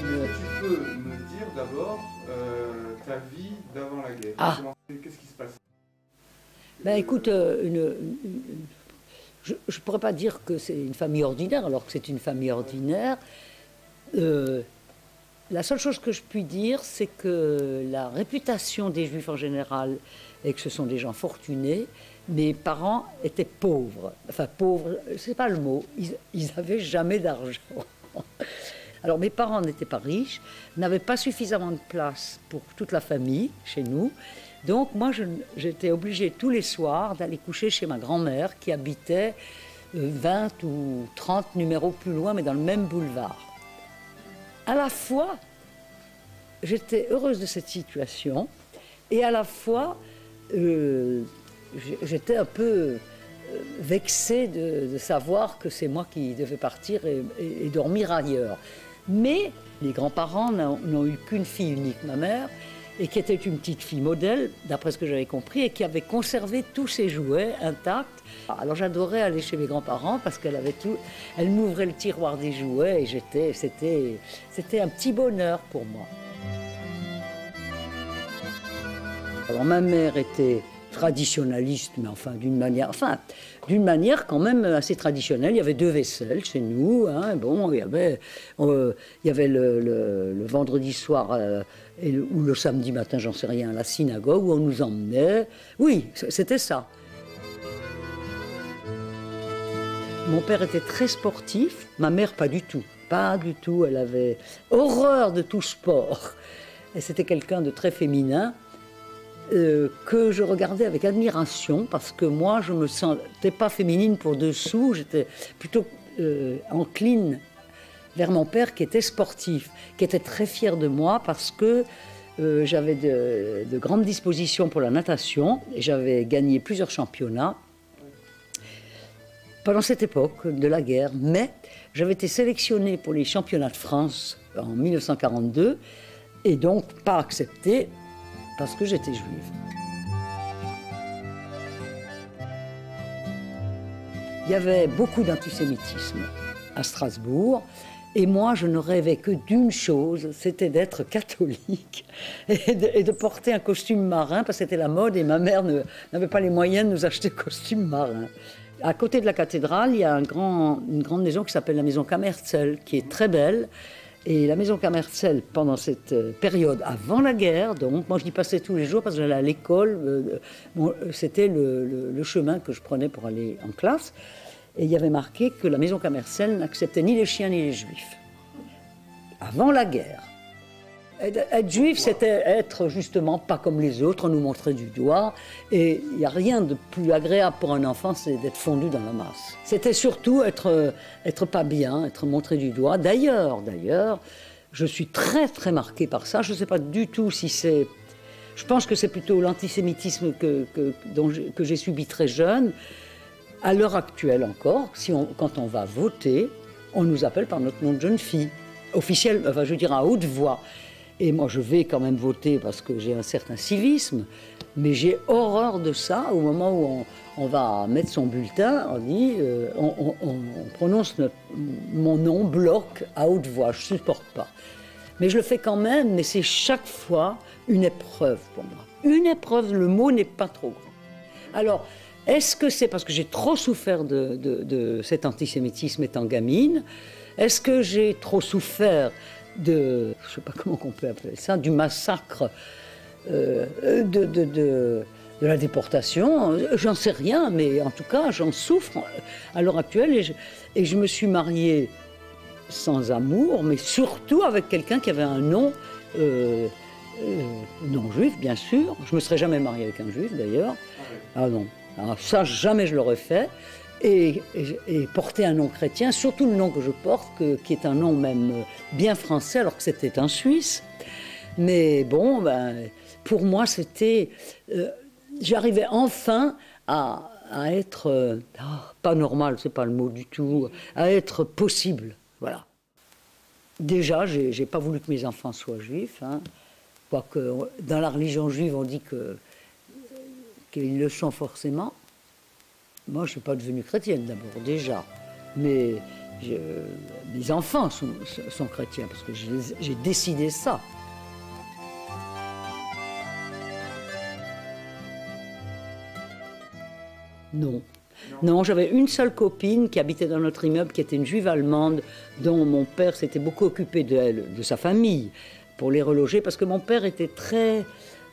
Tu peux me dire d'abord ta vie d'avant la guerre? Ah. Qu'est-ce qui se passe? Ben écoute, je ne pourrais pas dire que c'est une famille ordinaire, alors que c'est une famille ordinaire. La seule chose que je puis dire, c'est que la réputation des Juifs en général est que ce sont des gens fortunés. Mes parents étaient pauvres. Enfin, pauvres, c'est pas le mot. Ils n'avaient jamais d'argent. Alors, mes parents n'étaient pas riches, n'avaient pas suffisamment de place pour toute la famille chez nous. Donc, moi, j'étais obligée tous les soirs d'aller coucher chez ma grand-mère qui habitait 20 ou 30 numéros plus loin, mais dans le même boulevard. À la fois, j'étais heureuse de cette situation et à la fois, j'étais un peu vexée de savoir que c'est moi qui devais partir et dormir ailleurs. Mais les grands-parents n'ont eu qu'une fille unique, ma mère, et qui était une petite fille modèle, d'après ce que j'avais compris, et qui avait conservé tous ses jouets intacts. Alors j'adorais aller chez mes grands-parents parce qu'elle avait tout, elle m'ouvrait le tiroir des jouets et c'était un petit bonheur pour moi. Alors ma mère était traditionnaliste, mais enfin d'une manière quand même assez traditionnelle. Il y avait 2 vaisselles chez nous. Hein. Bon, il y avait le vendredi soir ou le samedi matin, j'en sais rien, à la synagogue où on nous emmenait. Oui, c'était ça. Mon père était très sportif, ma mère pas du tout. Pas du tout, elle avait horreur de tout sport. Et c'était quelqu'un de très féminin. Que je regardais avec admiration parce que moi je me sentais pas féminine pour dessous, j'étais plutôt encline vers mon père qui était sportif, qui était très fier de moi parce que j'avais de grandes dispositions pour la natation et j'avais gagné plusieurs championnats pendant cette époque de la guerre, mais j'avais été sélectionnée pour les championnats de France en 1942 et donc pas acceptée parce que j'étais juive. Il y avait beaucoup d'antisémitisme à Strasbourg, et moi je ne rêvais que d'une chose, c'était d'être catholique et de porter un costume marin, parce que c'était la mode, et ma mère n'avait pas les moyens de nous acheter un costume marin. À côté de la cathédrale, il y a une grande maison qui s'appelle la maison Kammerzell, qui est très belle. Et la maison Kammerzell, pendant cette période avant la guerre, donc moi je y passais tous les jours parce que j'allais à l'école, c'était le chemin que je prenais pour aller en classe. Et il y avait marqué que la maison Kammerzell n'acceptait ni les chiens ni les juifs. Avant la guerre. Être juif, c'était être justement pas comme les autres, on nous montrait du doigt. Et il n'y a rien de plus agréable pour un enfant, c'est d'être fondu dans la masse. C'était surtout être pas bien, être montré du doigt. D'ailleurs, je suis très très marquée par ça. Je ne sais pas du tout si c'est... Je pense que c'est plutôt l'antisémitisme que j'ai subi très jeune. À l'heure actuelle encore, quand on va voter, on nous appelle par notre nom de jeune fille. Officiel, enfin je veux dire à haute voix. Et moi, je vais quand même voter parce que j'ai un certain civisme, mais j'ai horreur de ça. Au moment où on va mettre son bulletin, on dit, on prononce mon nom bloc à haute voix. Je ne supporte pas. Mais je le fais quand même, mais c'est chaque fois une épreuve pour moi. Une épreuve, le mot n'est pas trop grand. Alors, est-ce que c'est parce que j'ai trop souffert de cet antisémitisme étant gamine? Est-ce que j'ai trop souffert je ne sais pas comment on peut appeler ça, du massacre de la déportation? J'en sais rien, mais en tout cas, j'en souffre à l'heure actuelle. Et je me suis mariée sans amour, mais surtout avec quelqu'un qui avait un nom non juif, bien sûr. Je ne me serais jamais mariée avec un juif, d'ailleurs. Ah non, alors ça, jamais je l'aurais fait. Et porter un nom chrétien, surtout le nom que je porte, qui est un nom même bien français, alors que c'était un Suisse. Mais bon, pour moi, c'était... j'arrivais enfin à être... pas normal, c'est pas le mot du tout, à être possible, voilà. Déjà, j'ai pas voulu que mes enfants soient juifs, hein, quoique dans la religion juive, on dit qu'ils le sont forcément. Moi, je ne suis pas devenue chrétienne d'abord, déjà. Mais mes enfants sont chrétiens, parce que j'ai décidé ça. Non. Non, j'avais une seule copine qui habitait dans notre immeuble, qui était une juive allemande, dont mon père s'était beaucoup occupé d'elle, de sa famille, pour les reloger, parce que mon père était très,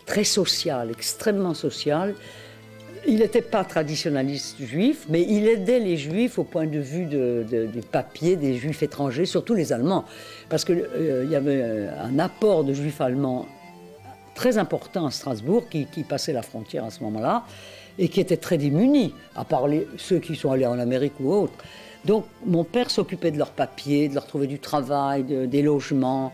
très social, extrêmement social. Il n'était pas traditionnaliste juif, mais il aidait les juifs au point de vue du papier des juifs étrangers, surtout les Allemands, parce qu'il y avait un apport de juifs allemands très important à Strasbourg, qui passait la frontière à ce moment-là, et qui étaient très démunis, à part ceux qui sont allés en Amérique ou autres. Donc mon père s'occupait de leurs papiers, de leur trouver du travail, des logements.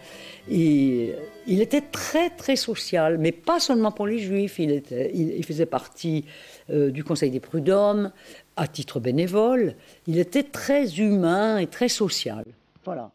Et il était très très social, mais pas seulement pour les Juifs. Il faisait partie du Conseil des prud'hommes, à titre bénévole. Il était très humain et très social. Voilà.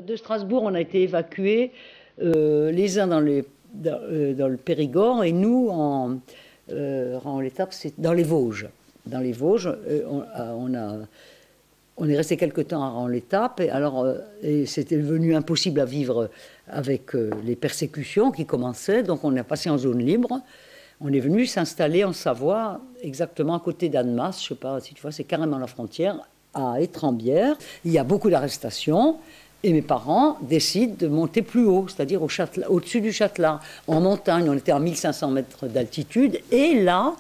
De Strasbourg, on a été évacués, les uns dans le Périgord et nous, en l'étape, c'est dans les Vosges. Dans les Vosges, on est resté quelque temps à l'étape, et alors c'était devenu impossible à vivre avec les persécutions qui commençaient, donc on est passé en zone libre. On est venu s'installer en Savoie, exactement à côté d'Annemasse, je ne sais pas si tu vois, c'est carrément la frontière, à Étrembières. Il y a beaucoup d'arrestations. Et mes parents décident de monter plus haut, c'est-à-dire au-dessus du Châtelard. En montagne, on était à 1500 mètres d'altitude. Et là,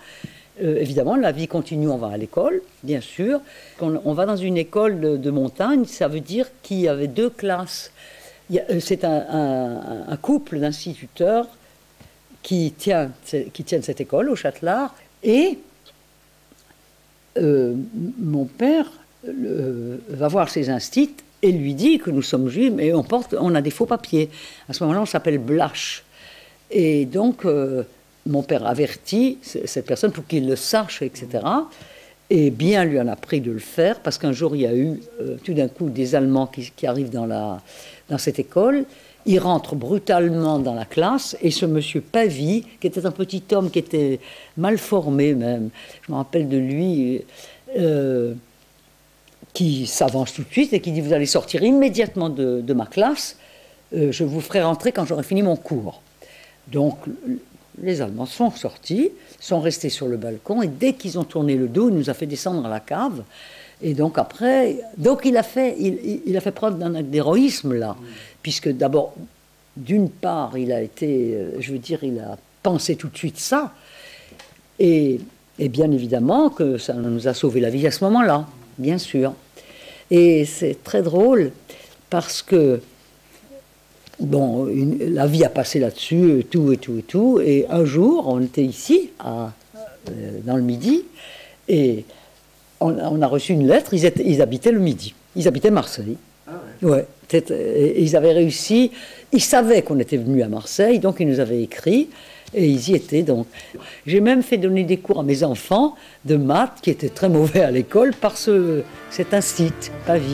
évidemment, la vie continue, on va à l'école, bien sûr. Quand on va dans une école de montagne, ça veut dire qu'il y avait 2 classes. C'est un couple d'instituteurs qui tiennent cette école au Châtelard. Et mon père va voir ses instits et lui dit que nous sommes juifs, mais on a des faux papiers. À ce moment-là, on s'appelle Blache. Et donc, mon père avertit cette personne pour qu'il le sache, etc. Et bien lui en a pris de le faire, parce qu'un jour, il y a eu tout d'un coup des Allemands qui arrivent dans cette école. Ils rentrent brutalement dans la classe, et ce monsieur Pavie, qui était un petit homme qui était mal formé même, je me rappelle de lui... qui s'avance tout de suite et qui dit « Vous allez sortir immédiatement de ma classe, je vous ferai rentrer quand j'aurai fini mon cours. » Donc, les Allemands sont sortis, sont restés sur le balcon, et dès qu'ils ont tourné le dos, il nous a fait descendre à la cave. Et donc après, il a fait preuve d'un acte d'héroïsme là, puisque d'abord, d'une part, il a été, il a pensé tout de suite ça, et bien évidemment que ça nous a sauvé la vie à ce moment-là. Bien sûr. Et c'est très drôle parce que, bon, la vie a passé là-dessus, tout. Et un jour, on était ici, dans le Midi, et on a reçu une lettre. Ils habitaient le Midi. Ils habitaient Marseille. Ah ouais. Et ils avaient réussi. Ils savaient qu'on était venus à Marseille, donc ils nous avaient écrit. Et ils y étaient donc. J'ai même fait donner des cours à mes enfants de maths qui étaient très mauvais à l'école par cet institut, Pavie.